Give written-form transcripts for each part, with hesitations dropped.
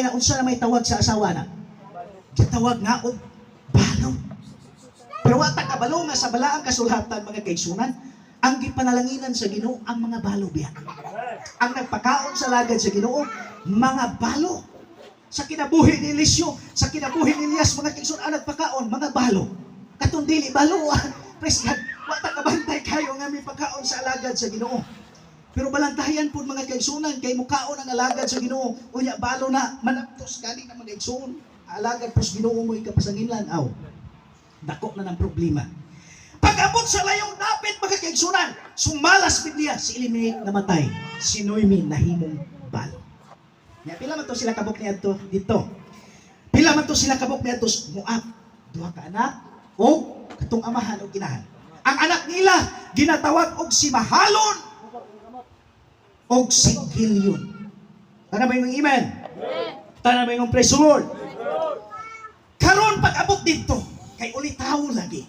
namatay nga unsa na may tawag sa asawa na? Gitawag nga og balo. Pero wata kabalo nga sa balaang kasulatan mga kaigsunan, ang gipanalanginan sa Ginoo ang mga balo biya. Ang nagpakaon sa lagad sa Ginoo, mga balo. Sa kinabuhi ni Eliseo, sa kinabuhi ni Elias, mga kaigsunan ang nagpakaon, mga balo. Katong dili balo, praise God, wata kabantay kayo nga may pagkaon sa alagad sa Ginoo. Pero balantayan po mga kaigsunan, kay mukaon ang alagad sa Ginoo, unya balo na, manaptos gani na mga kaigsunan, alagad po sa Ginoo mo ikapasanginlan, aw. Dako na ng problema. Pag-abot sa layong dapit mga kaigsunan, sumalas Biblia si Elimelech namatay, si Noemi nahimong balo. Ya, pila man to sila kabuk niya dito. Pila man to sila kabuk niya Moab. Duha ka anak o katong amahan o ginahan. Ang anak nila ginatawag og si Mahalon og si Kilyon. Tana ba yung amen? Tana ba yung praise the Lord? Karon pag-abot dito, kay ulitaw lagi.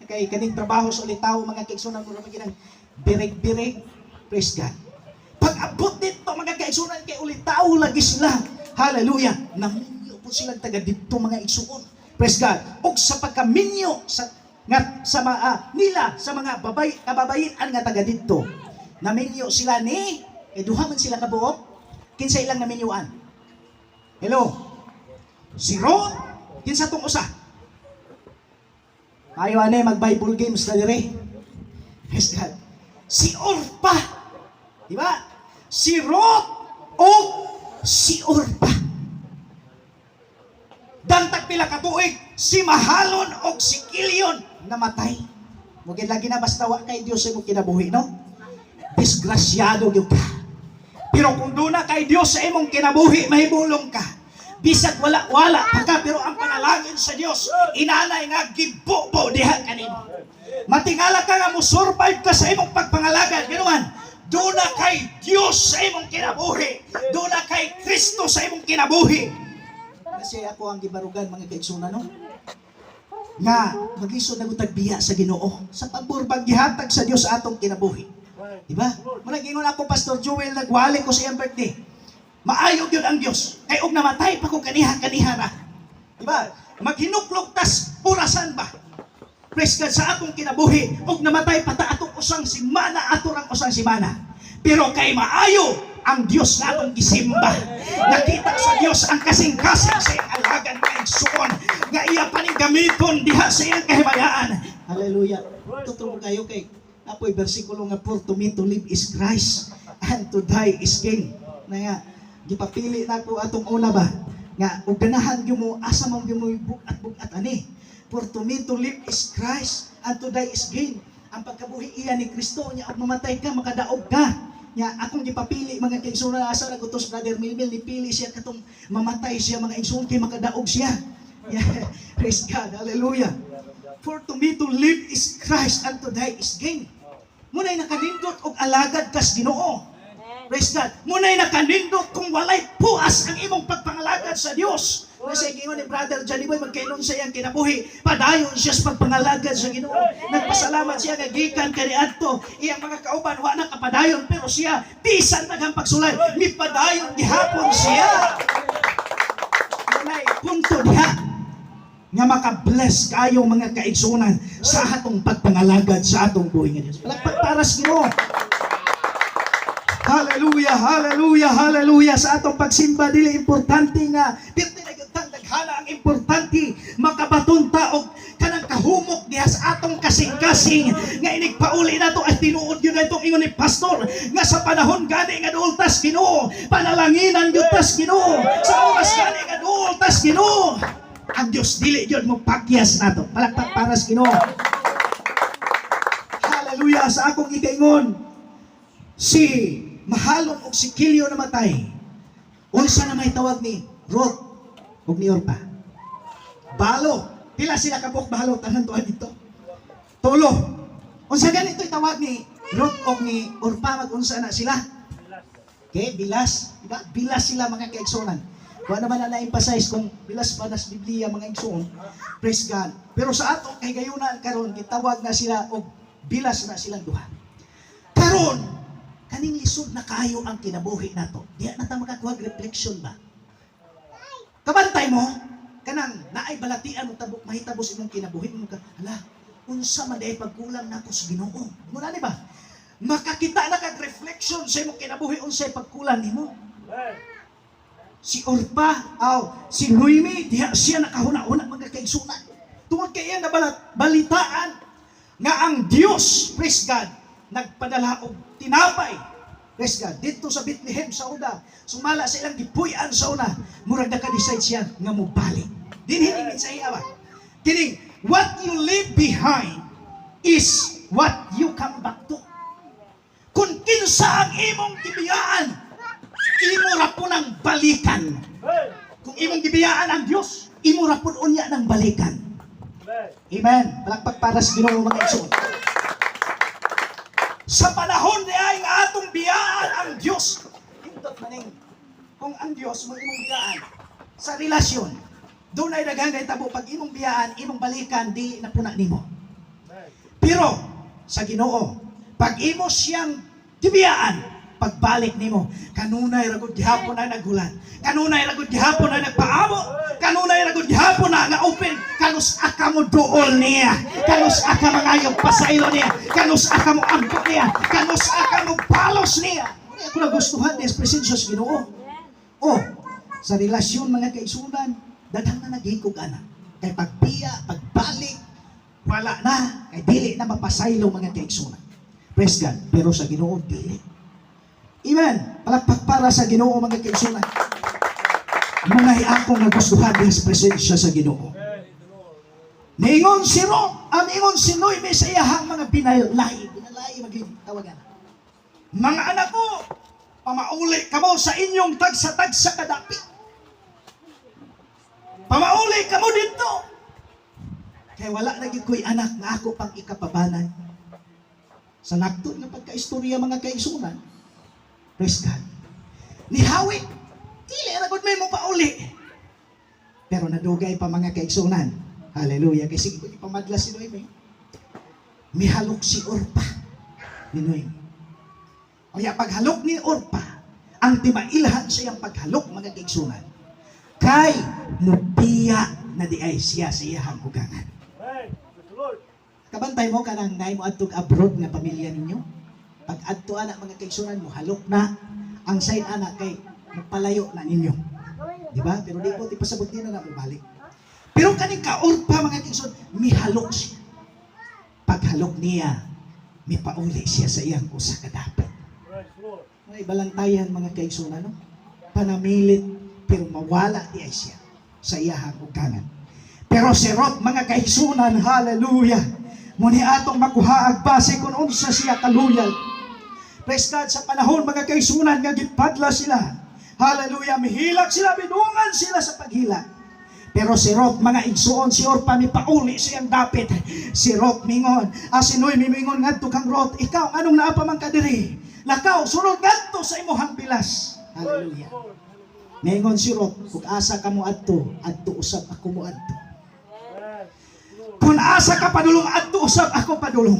Kay kaning trabaho sa ulitaw mga kaigsunan mo naman ginang bireg-bireg. Praise God. Pag-abot dito mga kaigsunan kay ulitaw lagi sila. Hallelujah. Naminyo po silang taga dito mga igsuon. Praise God. Og sa pagkaminyo sa nila sa mga kababayan nga taga dito. Naminyo sila ni duha man sila kabuok. Kinsa ilang naminyuan? Hello. Si Ruth, kinsa tong usa? Ayaw ane mag-Bible games na dire. Praise God. Si Orpa. Diba? Si Ruth o si Orpa. Dantag pila ka tuig, si Mahalon o si Kilyon namatay. Mugin lagi na basta wa kay Dios mo kinabuhi, no? Disgrasyado gyud ka. Pero kung doon na kay Dios sa imong kinabuhi, mahibulong ka. Bisag wala pa ka, pero ang panalangin sa Dios, inanay nga gibubo diha kanimo. Matingala ka nga mo survive ka sa imong pagpangalagan, ganoon. Doon na kay Diyos sa imong kinabuhi. Doon na kay Kristo sa imong kinabuhi. Kasi ako ang gibarugan mga kaigsunan, no? Nga, mag-isod na tagbiya sa Ginoo. Sa pagburbag gihatag sa Diyos atong kinabuhi. Diba? Managingon ako, Pastor Joel, nagwali ko sa iyang birthday. Maayog yun ang Diyos. Kaya og namatay pa ko kaniha na. Diba? Maghinuklog tas purasan ba? Praise God sa atong kinabuhi. Og namatay pa ta atong usang simana, aturang usang simana. Pero kay maayo ang Diyos na atong gisimba. Nakita sa Diyos ang kasing-kasing sa iyang alagan na igsuon. Nga iya paning gamiton diha sa iyang kahimayaan. Hallelujah. Tutulong kayo kay apoy bersikulo nga, for to me to live is Christ and to die is gain. Na nga, gipapili na ko atong una ba? Nga, ug ganahan gyud mo asa man gyud mo bugat ani. For to me to live is Christ and to die is gain. Ang pagkabuhi iya ni Kristo niya, og mamatay ka, makadaog ka. Nya akong gipapili mga kaigsunan, asa nagutos Brother Milmil, nipili siya katong mamatay siya mga igsuon kay makadaog siya. Yeah. Praise God. Hallelujah. For to me to live is Christ and to die is gain. Muna'y nakanindot og alagad kas Ginoo. Praise God. Muna'y nakanindot kung walay puas ang imong pagpangalagad sa Dios. Kasi gingon ni Brother Johnny Boy, magkainon sa iyang kinabuhi, padayon siya sa pagpangalagad sa Ginoo. Nagpasalamat siya nga gikan kaniadto iyang mga kauban wa na kapadayon, pero siya bisan naghang pagsulay, ni padayon gihapon siya. Muna'y punto diha nga maka-bless kayo mga kaigsunan sa atong pagpangalagad sa atong buhay nga Dios. Palakpak para sa Ginoo. Hallelujah, hallelujah, hallelujah. Sa atong pagsimba dili importante nga pirti na gyud daghana ang importante makabaton ta og kanang kahumok diha sa atong kasing-kasing nga inigpauli nato at tinuod gyud itong ingon ni pastor nga sa panahon gani nga duol tas Ginoo, panalanginan gyud tas Ginoo, sa oras gani nga duol tas Ginoo. Ang Diyos dili yun mo pagyas nato. Palakpak para sa Ginoo. Hallelujah. Sa akong ikaingon, si Mahalon o si Kilyon namatay. Unsa na may tawag ni Ruth o ni Orpa? Balo. Pila sila kabuk balo tanan tuan dito. Tulo. Unsa ganito tawag ni Ruth o ni Orpa, mag-unsa na sila? Okay, bilas. Diba? Bilas sila mga kaigsunan. Wala naman na na-emphasize kung bilas pa nas Biblia mga igsoon. Praise God. Pero sa atong kahigayunan karon gitawag na sila og bilas na silang duha. Karon kaning lisod na kayo ang kinabuhi nato. Diya na ta makakuha reflection ba? Kabantay mo, kanang naay balatian mo tabok mahitabos imong kinabuhi mo ka. Hala, unsa man day pagkulang nako sa Ginoo. Muna ni ba? Makakita na kag reflection sa imong kinabuhi unsay pagkulang nimo. Si Orpa, si Noemi, diha siya nakahuna-una mga kaigsunan. Tungod kay iya balitaan nga ang Dios, praise God, nagpadala og tinapay. Praise God, dito sa Bethlehem sa una, sumala sa ilang gipuy-an sa una, murag naka-decide siya nga mobalik. Dinhinimin sa iya ba? Kining, what you leave behind is what you come back to. Kung kinsa ang imong gibiyaan, imo ra po ng balikan. Kung imong gibiyaan ang Dios, imo ra po unya ng balikan. Amen. Palakpak para sa Ginoo mga igsoon. Sa panahon ni ay nga atong biyaan ang Dios. Hindot maning kung ang Dios mo imong biyaan sa relasyon, doon ay daghang tabo pag imong biyaan, imong balikan di napuna nimo. Pero sa Ginoo, pag imo siyang gibiyaan, pagbalik nimo, kanunay ragud gihapon na naghulat, kanunay ragud gihapon na nagpaamo, kanunay ragud gihapon na open, kanus aka mo dool niya, kanus aka mangayog pasaylo niya, kanus aka mo ambot niya, kanus aka mo palos niya. Ako nagustuhan niya sa presensya sa Ginoo. Sa relasyon mga kaigsunan, daghang na naghikog ana. Kay pagbiya, pagbalik, wala na, kay dili na mapasaylo mga kaigsunan. Praise God. Pero sa Ginoo dili. Amen. Palakpak para sa Ginoo mga kaigsunan. Mga akong nagustuhan din sa presensya sa Ginoo. Niingon si Ro, ingon si Noemi sa iyahang mga binalay maging tawagan. Mga anak ko, pamauli kamo sa inyong tagsa-tagsa kadapit. Pamauli kamo dito. Kaya wala naging ko'y anak na ako pang ikapabanan. Sa nagtod ng pagkaistorya mga kaigsunan, praise God. Nihawi, dili ragod may mo pa uli. Pero nadugay pa mga kaigsunan. Hallelujah. Kasi ipamadla si Noemi. Mihalok si Orpa ni Noemi. Kaya paghalok ni Orpa, ang timailhan sa iyang paghalok mga kaigsunan, kay mupiya na di ay siya sa iyang hugangan. Kabantay mo kanang nay mo adtog abroad nga pamilya ninyo. Pag adto anak mga kaigsunan mo halok na ang side anak kay magpalayo na ninyo. Di ba? Pero di po ti pasabot din na balik. Pero kaning kaorpa mga kaigsunan, mihalok siya. Paghalok niya, may pauli siya sa iyang usa ka dapat. May balantayan mga kaigsunan, no? Panamilit pero mawala di ay siya sa iyang hugangan. Pero si Ruth mga kaigsunan, hallelujah. Muni atong makuhaag base kung unsa siya kaluyal. Praise God, sa panahon mga kaigsunan nga gipadla sila. Hallelujah, mihilak sila, bidungan sila sa paghilak. Pero si Ruth mga igsuon, si Orpa mi pauli siyang dapit. Si Ruth mingon, si Noemi mingon ngadto kang Ruth, ikaw anong naa pa man ka diri? Lakaw sunod ngadto sa imong bilas. Hallelujah. Mingon si Ruth, kung asa ka mo adto usab ako mo adto. Kung asa ka padulong adto usab ako padulong.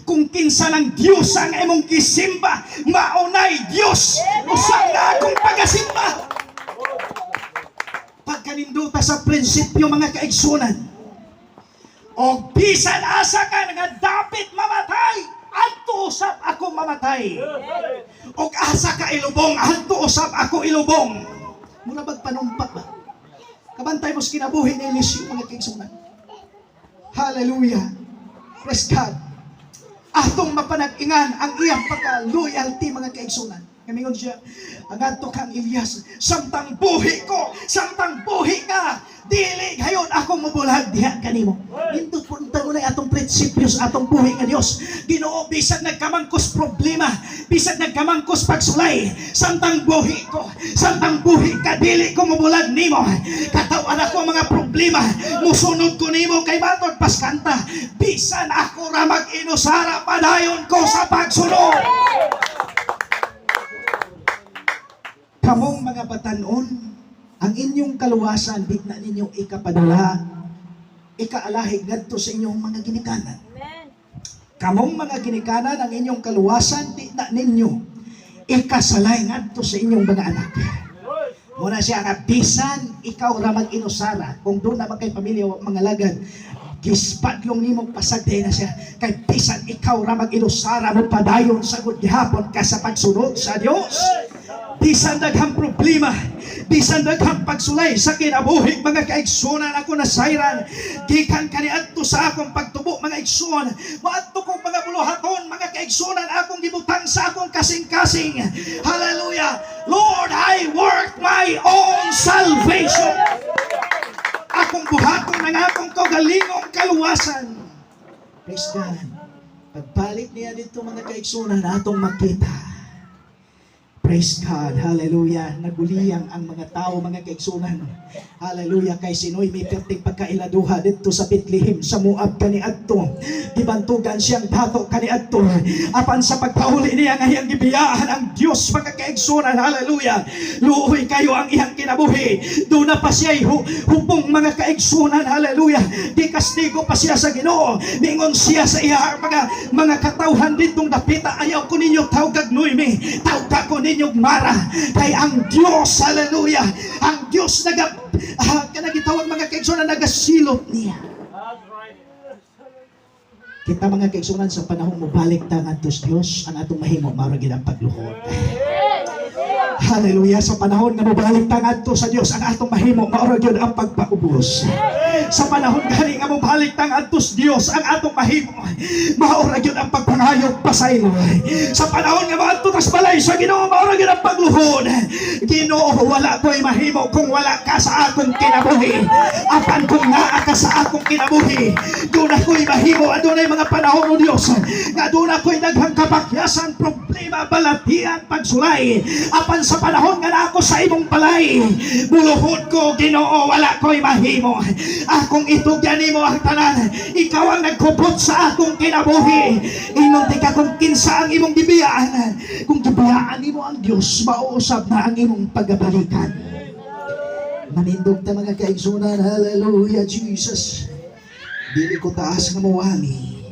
Kung kinsa ng Dios ang imong gisimba, maunay Dios usab na akong pagasimba. Pagkaninduta sa prinsipyo mga kaigsunan, o bisan asa ka nga dapit mamatay, adto usab ako mamatay. O asa ka ilubong, adto usab ako ilubong. Mura magpanumpak ba? Kabantay mo sa kinabuhi ni Eliseo mga kaigsunan. Hallelujah. Praise God. Atong mapanag-ingan ang iyang pagka-loyalty mga kaigsunan. Kamingon siya, ang ato kang Elias, samtang buhi ko, samtang buhi ka, dili gayon ako mabulag diha kanimo. Nindot po nunay atong prinsipyo sa atong buhi nga Dios. Ginoo, bisag nagkamangkos problema, bisag nagkamangkos pagsulay, samtang buhi ko, samtang buhi ka, dili ko mabulag nimo. Katawan ako mga problema, musunod ko nimo kay matod paskanta. Bisan ako ra mag-inusara, padayon ko sa pagsunod. Kamong mga batanon, ang inyong kaluwasan, di na ninyo ikapadala, ikaalahig ngadto sa inyong mga ginikanan. Kamong mga ginikanan, ang inyong kaluwasan, di na ninyo ikasalay ngadto sa inyong mga anak. Muna siya nga, bisan ikaw ra mag-inusara, kung doon naman kay pamilya o mga lagad, gispat yung nimong pasagday na siya, kay bisan ikaw ra mag-inusara mo padayon sa gihapon ka sa pagsunod sa Dios. Bisan daghang problema, bisan daghang pagsulay sa kinabuhi, mga kaigsunan ako na sayran, gikan kaniadto sa akong pagtubo, mga igsuon, maadto kong mga buluhaton, mga kaigsunan akong gibutang sa akong kasing-kasing. Hallelujah! Lord, I work my own salvation. Akong buhaton ng akong kaugalingong kaluwasan. Praise God. Pagbalik niya dito, mga kaigsunan, atong makita. Praise God. Hallelujah. Naguliyang ang mga tao, mga kaigsunan. Hallelujah. Kay sinoy may perting pagkailaduha dito sa Bethlehem, sa Moab kaniadto. Gibantugan siyang dato kaniadto. Apan sa pagpahuli niya ngayang gibiyaan ang Dios, mga kaigsunan. Hallelujah. Luoy kayo ang iyang kinabuhi. Doon na pa siya'y hupong, mga kaigsunan. Hallelujah. Di kastigo pa siya sa Ginoo. Ningon siya sa iya mga katawhan ditong dapita. Ayaw ko ninyo tawag noymi. Tawag ko ninyo Mara, kay ang Diyos, hallelujah, ang Diyos kanagitawag, mga kaigsunan, nagasilot niya. Kita, mga kaigsunan, sa panahon mo balik tangan tos Diyos, ang atong mahimo maragid ang pagluhod. Hallelujah. Sa panahon nga mabalik tangan to sa Diyos, ang atong mahimo maoragyon ang pagpaubos. Sa panahon gani nga mabalik tangan to sa Diyos, ang atong mahimo maoragyon ang pagpangayog pasaylo. Sa panahon nga maadto tas balay sa Ginoo, maoragyon ang pagluhod. Ginoo, wala ko'y mahimo kung wala ka sa akong kinabuhi. Apan kung naa ka sa akong kinabuhi, doon ako'y mahimo. Adunay mga panahon o Diyos nga doon ako'y daghang kapakyasan, problema, balatian, pagsulay. Apan sa panahon nga na ako sa imong balay, buluhod ko, Ginoo, wala ko'y mahimo. Akong itugyan nimo ang tanan. Ikaw ang nagkupot sa akong kinabuhi. Inong tika kung kinsa ang imong gibiyaan. Kung gibiyaan nimo ang Diyos, mauusap na ang imong pagbalikan. Manindog ta, mga kaigsunan. Hallelujah, Jesus. Dili ko taas nga mawali,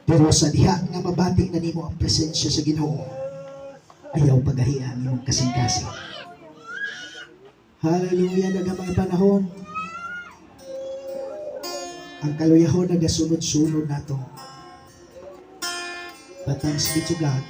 pero sa diha nga mabati na nimo ang presensya sa Ginoo, ayaw pagahian imong kasing-kasing. Hallelujah. Daghang mga panahon ang kaluyahon nagasunod-sunod nato. But thanks be to God,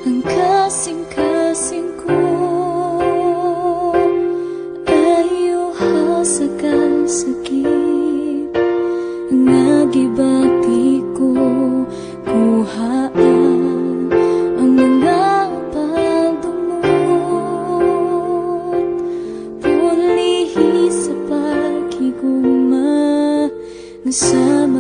ang kasing-kasing ko, ayaw hasakan sakit, nagibati ko, kuhaan ang mga pagdumot, pulihi sa pagkiguma, nasab